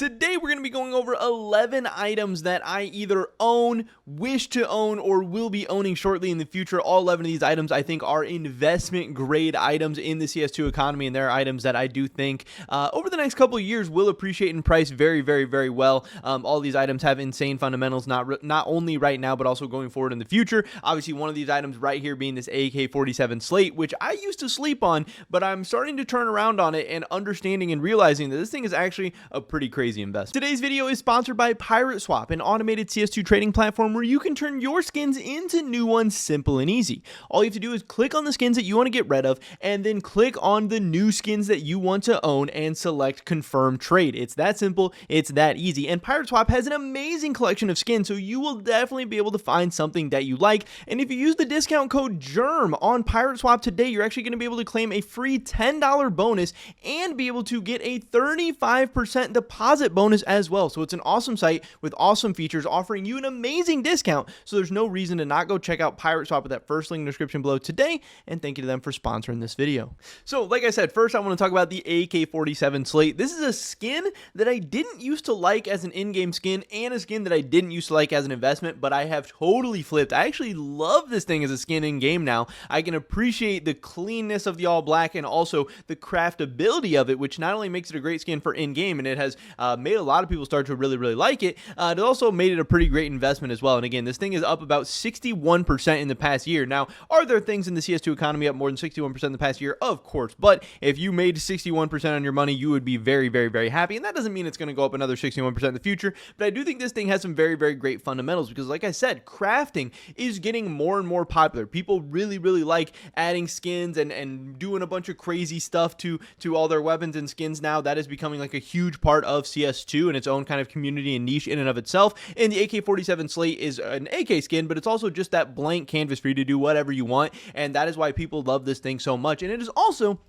Today we're going to be going over 11 items that I either own, wish to own, or will be owning shortly in the future. All 11 of these items I think are investment grade items in the CS2 economy, and they're items that I do think over the next couple of years will appreciate in price very, very, very well. All these items have insane fundamentals, not only right now, but also going forward in the future. Obviously, one of these items right here being this AK-47 slate, which I used to sleep on, but I'm starting to turn around on it and understanding and realizing that this thing is actually a pretty crazy investment. Today's video is sponsored by Pirate Swap, an automated CS2 trading platform where you can turn your skins into new ones simple and easy. All you have to do is click on the skins that you want to get rid of and then click on the new skins that you want to own and select confirm trade. It's that simple, it's that easy. And Pirate Swap has an amazing collection of skins, so you will definitely be able to find something that you like. And if you use the discount code GERM on Pirate Swap today, you're actually going to be able to claim a free $10 bonus and be able to get a 35% deposit bonus as well. So it's an awesome site with awesome features offering you an amazing discount. So there's no reason to not go check out Pirate Swap with that first link in the description below today. And thank you to them for sponsoring this video. So like I said, first I want to talk about the AK-47 slate. This is a skin that I didn't used to like as an in-game skin and a skin that I didn't used to like as an investment, but I have totally flipped. I actually love this thing as a skin in-game now. I can appreciate the cleanness of the all black and also the craftability of it, which not only makes it a great skin for in-game, and it has made a lot of people start to really, really like it, it also made it a pretty great investment as well. And again, this thing is up about 61% in the past year. Now, are there things in the CS2 economy up more than 61% in the past year? Of course, but if you made 61% on your money, you would be very, very, very happy. And that doesn't mean it's going to go up another 61% in the future, but I do think this thing has some very, very great fundamentals because, like I said, crafting is getting more and more popular. People really, really like adding skins and doing a bunch of crazy stuff to all their weapons and skins now. That is becoming like a huge part of CS2 and its own kind of community and niche in and of itself. And the AK-47 slate is an AK skin, but it's also just that blank canvas for you to do whatever you want, and that is why people love this thing so much. And it is also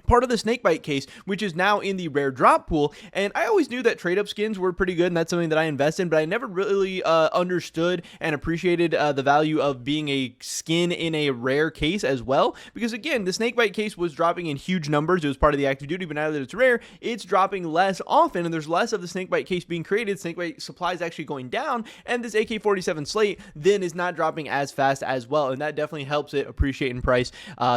part of the snakebite case, which is now in the rare drop pool. And I always knew that trade up skins were pretty good, and that's something that I invest in, but I never really understood and appreciated the value of being a skin in a rare case as well. Because again, the snakebite case was dropping in huge numbers. It was part of the active duty, but now that it's rare, it's dropping less often, and there's less of the snakebite case being created. Snakebite supply is actually going down, and this AK-47 slate then is not dropping as fast as well, and that definitely helps it appreciate in price.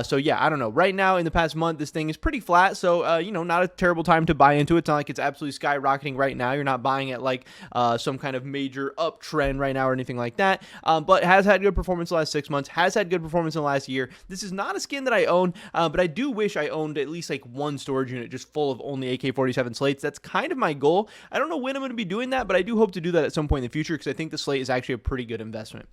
So yeah, I don't know. Right now, in the past month, this thing is pretty flat, so not a terrible time to buy into it. It's not like it's absolutely skyrocketing right now. You're not buying at like some kind of major uptrend right now or anything like that, but has had good performance the last 6 months, has had good performance in the last year. This is not a skin that I own, but I do wish I owned at least like one storage unit just full of only AK-47 slates. That's kind of my goal. I don't know when I'm going to be doing that, but I do hope to do that at some point in the future because I think the slate is actually a pretty good investment.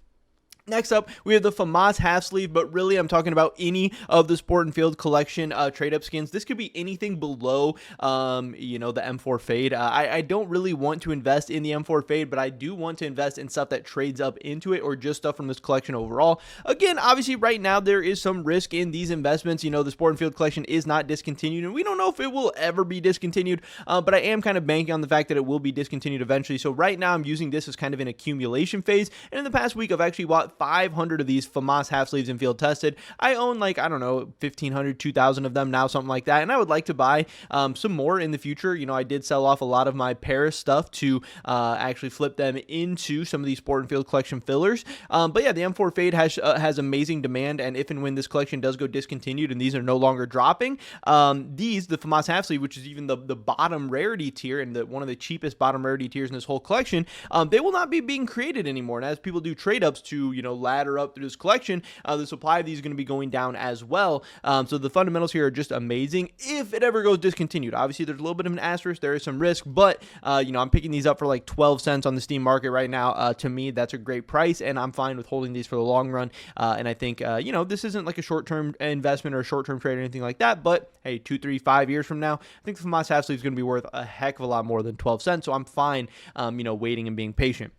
Next up, we have the FAMAS half sleeve, but really I'm talking about any of the Sport and Field collection trade up skins. This could be anything below, the M4 Fade. I don't really want to invest in the M4 Fade, but I do want to invest in stuff that trades up into it or just stuff from this collection overall. Again, obviously right now there is some risk in these investments. The Sport and Field collection is not discontinued, and we don't know if it will ever be discontinued, but I am kind of banking on the fact that it will be discontinued eventually. So right now I'm using this as kind of an accumulation phase, and in the past week I've actually bought 500 of these FAMAS half sleeves in field tested. I own 1,500, 2,000 of them now, something like that, and I would like to buy some more in the future. I did sell off a lot of my Paris stuff to actually flip them into some of these Sport and Field collection fillers. But yeah, the M4 Fade has amazing demand, and if and when this collection does go discontinued and these are no longer dropping, the FAMAS half sleeve, which is even the bottom rarity tier and one of the cheapest bottom rarity tiers in this whole collection, they will not be being created anymore. And as people do trade ups to ladder up through this collection, the supply of these is going to be going down as well. So the fundamentals here are just amazing if it ever goes discontinued. Obviously, there's a little bit of an asterisk. There is some risk, but I'm picking these up for like 12 cents on the Steam market right now. To me, that's a great price, and I'm fine with holding these for the long run. And I think, this isn't like a short-term investment or a short-term trade or anything like that, but hey, 2, 3, 5 years from now, I think the FAMAS half sleeve is going to be worth a heck of a lot more than 12 cents. So I'm fine, waiting and being patient.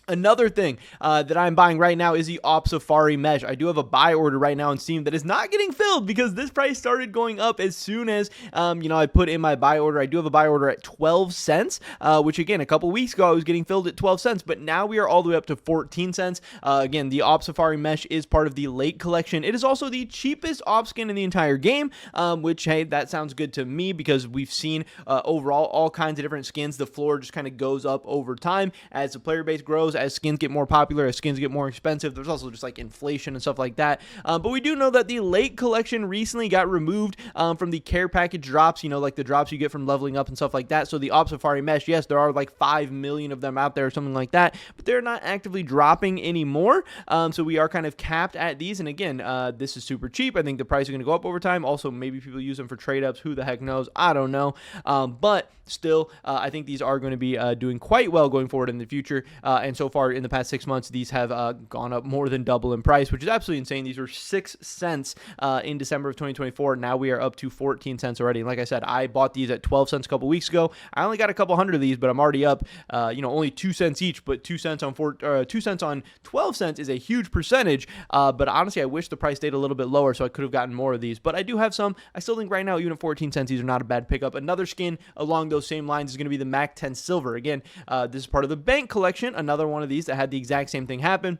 Another thing that I'm buying right now is the Op Safari Mesh. I do have a buy order right now on Steam that is not getting filled because this price started going up as soon as, I put in my buy order. I do have a buy order at 12 cents, which again, a couple weeks ago I was getting filled at 12 cents, but now we are all the way up to 14 cents. Again, the Op Safari Mesh is part of the late collection. It is also the cheapest op skin in the entire game, which, hey, that sounds good to me because we've seen overall all kinds of different skins. The floor just kind of goes up over time as the player base grows, as skins get more popular, as skins get more expensive. There's also just like inflation and stuff like that. But we do know that the late collection recently got removed from the care package drops, like the drops you get from leveling up and stuff like that. So the Op Safari Mesh, yes, there are like 5 million of them out there or something like that, but they're not actively dropping anymore. So we are kind of capped at these. And again, this is super cheap. I think the price is going to go up over time. Also, maybe people use them for trade ups. Who the heck knows? I don't know. But still, I think these are going to be doing quite well going forward in the future. And so far in the past 6 months, these have gone up more than double in price, which is absolutely insane. These were 6 cents in December of 2024. Now we are up to 14 cents already. And like I said, I bought these at 12 cents a couple weeks ago. I only got a couple hundred of these, but I'm already up, only 2 cents each, but 2 cents on 2 cents on 12 cents is a huge percentage. But honestly, I wish the price stayed a little bit lower so I could have gotten more of these, but I do have some. I still think right now, even at 14 cents, these are not a bad pickup. Another skin along those same lines is going to be the Mac 10 Silver. Again, this is part of the bank collection. Another one of these that had the exact same thing happen.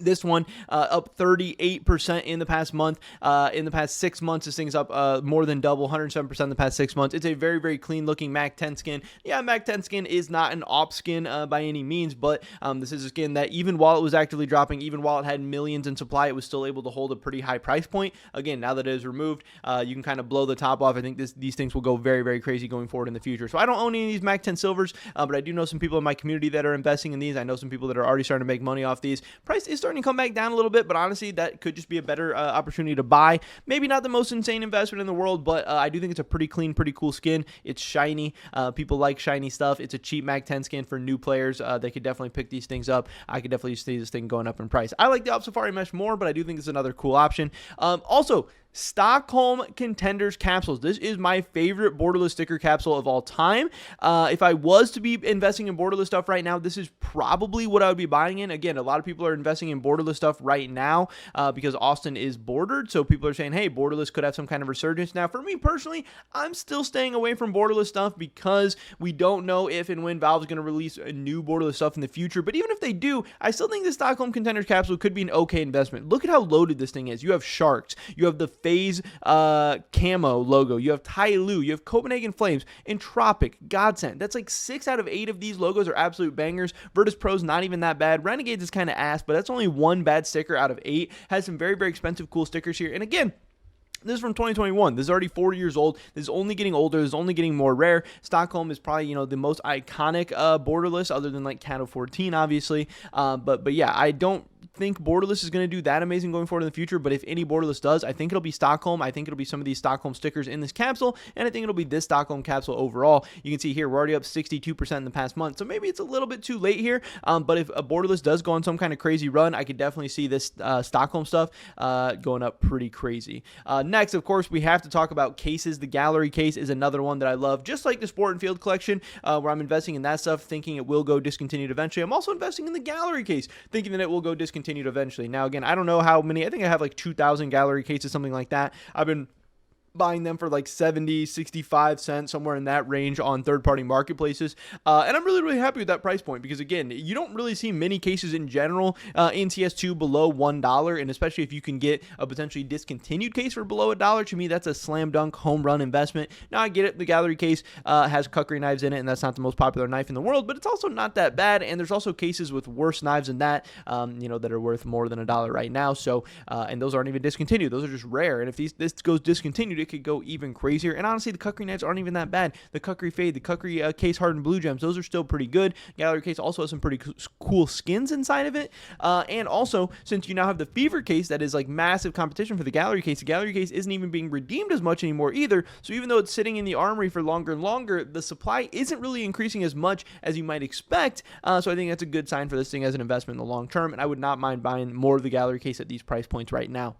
This one up 38% in the past month. In the past 6 months, this thing's up more than double, 107% in the past 6 months. It's a very, very clean looking Mac 10 skin. Yeah, Mac 10 skin is not an op skin by any means, but this is a skin that even while it was actively dropping, even while it had millions in supply, it was still able to hold a pretty high price point. Again, now that it is removed, you can kind of blow the top off. I think these things will go very, very crazy going forward in the future. So I don't own any of these Mac 10 Silvers, but I do know some people in my community that are investing in these. I know some people that are already starting to make money off these. Price is starting to come back down a little bit, but honestly, that could just be a better opportunity to buy. Maybe not the most insane investment in the world, but I do think it's a pretty clean, pretty cool skin. It's shiny. People like shiny stuff. It's a cheap Mac 10 skin for new players. They could definitely pick these things up. I could definitely see this thing going up in price. I like the Op Safari Mesh more, but I do think it's another cool option. Also, Stockholm Contenders capsules. This is my favorite borderless sticker capsule of all time. If I was to be investing in borderless stuff right now, this is probably what I would be buying in. Again, a lot of people are investing in borderless stuff right now because Austin is bordered. So people are saying, hey, borderless could have some kind of resurgence. Now, for me personally, I'm still staying away from borderless stuff because we don't know if and when Valve is going to release a new borderless stuff in the future. But even if they do, I still think the Stockholm Contenders capsule could be an okay investment. Look at how loaded this thing is. You have sharks. You have the FaZe camo logo. You have Tyloo. You have Copenhagen Flames, Entropic, Godsend. That's like 6 out of 8 of these logos are absolute bangers. Virtus Pro's not even that bad. Renegades is kind of ass, but that's only one bad sticker out of 8. Has some very, very expensive, cool stickers here. And again, this is from 2021. This is already 4 years old. This is only getting older. This is only getting more rare. Stockholm is probably, the most iconic borderless other than like Cato 14, obviously. But yeah, I don't think borderless is going to do that amazing going forward in the future, but if any borderless does, I think it'll be Stockholm. I think it'll be some of these Stockholm stickers in this capsule, and I think it'll be this Stockholm capsule overall. You can see here we're already up 62% in the past month, so maybe it's a little bit too late here, but if a borderless does go on some kind of crazy run, I could definitely see this Stockholm stuff going up pretty crazy. Next, of course, we have to talk about cases. The gallery case is another one that I love, just like the Sport and Field collection, where I'm investing in that stuff, thinking it will go discontinued eventually. I'm also investing in the gallery case, thinking that it will go discontinued eventually. Now, again, I don't know how many. I think I have like 2,000 gallery cases, something like that. I've been buying them for like 70, 65 cents, somewhere in that range on third-party marketplaces. And I'm really, really happy with that price point because, again, you don't really see many cases in general in CS2 below $1, and especially if you can get a potentially discontinued case for below $1, to me, that's a slam dunk home run investment. Now, I get it. The gallery case has kukri knives in it, and that's not the most popular knife in the world, but it's also not that bad, and there's also cases with worse knives than that, that are worth more than $1 right now. So, and those aren't even discontinued. Those are just rare, and if this goes discontinued, it could go even crazier. And honestly, the kukri knives aren't even that bad. The kukri fade, the kukri case hardened blue gems, those are still pretty good. Gallery case also has some pretty cool skins inside of it. And also, since you now have the fever case that is like massive competition for the gallery case isn't even being redeemed as much anymore either. So even though it's sitting in the armory for longer and longer, the supply isn't really increasing as much as you might expect. So I think that's a good sign for this thing as an investment in the long term. And I would not mind buying more of the gallery case at these price points right now.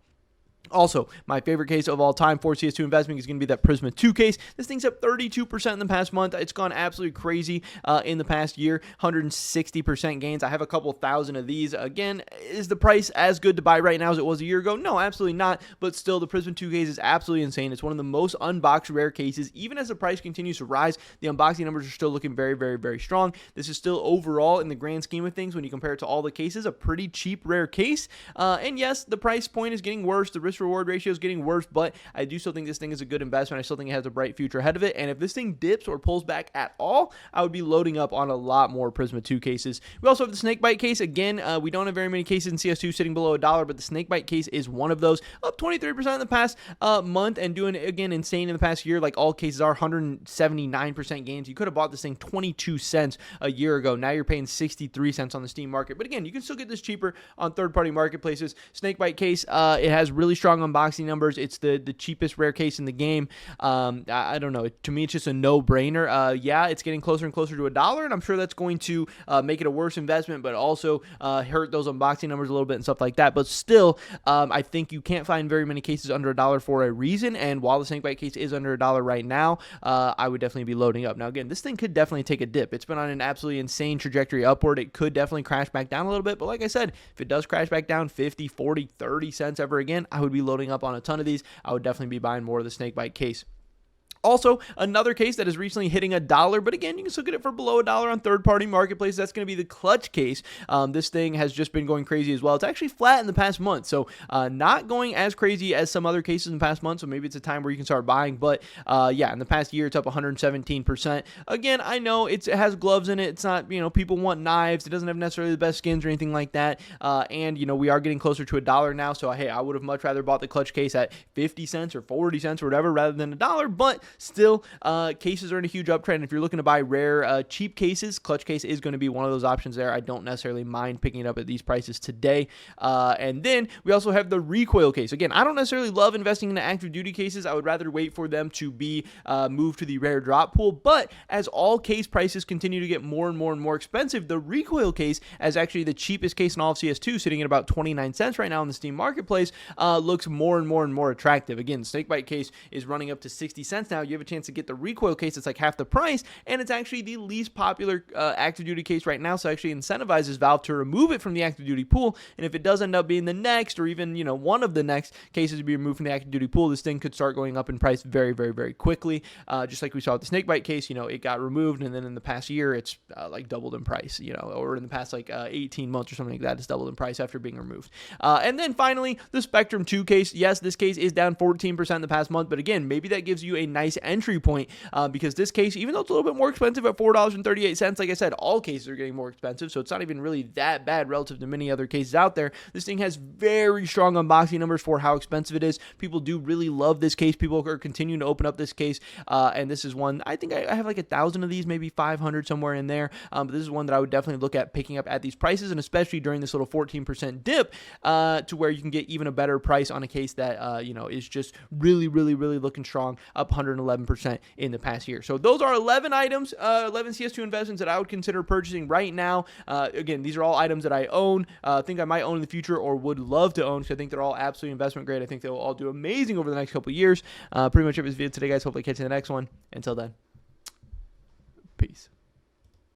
Also, my favorite case of all time for CS2 Investing is going to be that Prisma 2 case. This thing's up 32% in the past month. It's gone absolutely crazy in the past year, 160% gains. I have a couple thousand of these. Again, is the price as good to buy right now as it was a year ago? No, absolutely not. But still, the Prisma 2 case is absolutely insane. It's one of the most unboxed rare cases. Even as the price continues to rise, the unboxing numbers are still looking very, very, very strong. This is still overall, in the grand scheme of things, when you compare it to all the cases, a pretty cheap rare case. And yes, the price point is getting worse. The risk reward ratio is getting worse, but I do still think this thing is a good investment. I still think it has a bright future ahead of it. And if this thing dips or pulls back at all, I would be loading up on a lot more Prisma 2 cases. We also have the snakebite case. Again, we don't have very many cases in CS2 sitting below $1, but the snakebite case is one of those. Up 23% in the past month and doing, again, insane in the past year. Like all cases are 179% gains. You could have bought this thing 22 cents a year ago. Now you're paying 63 cents on the Steam market. But again, you can still get this cheaper on third-party marketplaces. Snakebite case, it has really strong unboxing numbers. It's the cheapest rare case in the game. I don't know. To me, it's just a no-brainer. Yeah, it's getting closer and closer to $1, and I'm sure that's going to make it a worse investment, but also hurt those unboxing numbers a little bit and stuff like that. But still, I think you can't find very many cases under $1 for a reason, and while the snakebite case is under $1 right now, I would definitely be loading up. Now, again, this thing could definitely take a dip. It's been on an absolutely insane trajectory upward. It could definitely crash back down a little bit, but like I said, if it does crash back down 50, 40, 30 cents ever again, I would be loading up on a ton of these. I would definitely be buying more of the snakebite case. Also, another case that is recently hitting $1, but again, you can still get it for below $1 on third-party marketplaces. That's going to be the clutch case. This thing has just been going crazy as well. It's actually flat in the past month, so not going as crazy as some other cases in the past month, so maybe it's a time where you can start buying, but yeah, in the past year, it's up 117%. Again, I know it has gloves in it. It's not, people want knives. It doesn't have necessarily the best skins or anything like that, and, we are getting closer to $1 now, so hey, I would have much rather bought the clutch case at 50 cents or 40 cents or whatever rather than $1, but still, cases are in a huge uptrend. If you're looking to buy rare, cheap cases, clutch case is going to be one of those options there. I don't necessarily mind picking it up at these prices today. And then we also have the recoil case. Again, I don't necessarily love investing in the active duty cases. I would rather wait for them to be moved to the rare drop pool. But as all case prices continue to get more and more and more expensive, the recoil case, as actually the cheapest case in all of CS2, sitting at about 29 cents right now in the Steam marketplace, looks more and more and more attractive. Again, the snakebite case is running up to 60 cents now. You have a chance to get the recoil case. It's like half the price, and it's actually the least popular active duty case right now, so actually incentivizes Valve to remove it from the active duty pool. And if it does end up being the next, or even one of the next cases to be removed from the active duty pool, this thing could start going up in price very, very, very quickly. Just like we saw with the snakebite case, it got removed, and then in the past year, it's like doubled in price, or in the past 18 months or something like that, it's doubled in price after being removed. And then finally, the Spectrum 2 case. Yes, this case is down 14% in the past month, but again, maybe that gives you a nice entry point, because this case, even though it's a little bit more expensive at $4.38, like I said, all cases are getting more expensive, so it's not even really that bad relative to many other cases out there. This thing has very strong unboxing numbers for how expensive it is. People do really love this case. People are continuing to open up this case, and this is one, I think I have like 1,000 of these, maybe 500 somewhere in there, but this is one that I would definitely look at picking up at these prices, and especially during this little 14% dip, to where you can get even a better price on a case that, is just really, really, really looking strong, up 111% in the past year. So those are 11 items, 11 CS2 investments that I would consider purchasing right now. Again, these are all items that I own, think I might own in the future, or would love to own, because I think they're all absolutely investment grade. I think they will all do amazing over the next couple of years. Pretty much it was this video today, guys. Hopefully catch you in the next one. Until then, peace.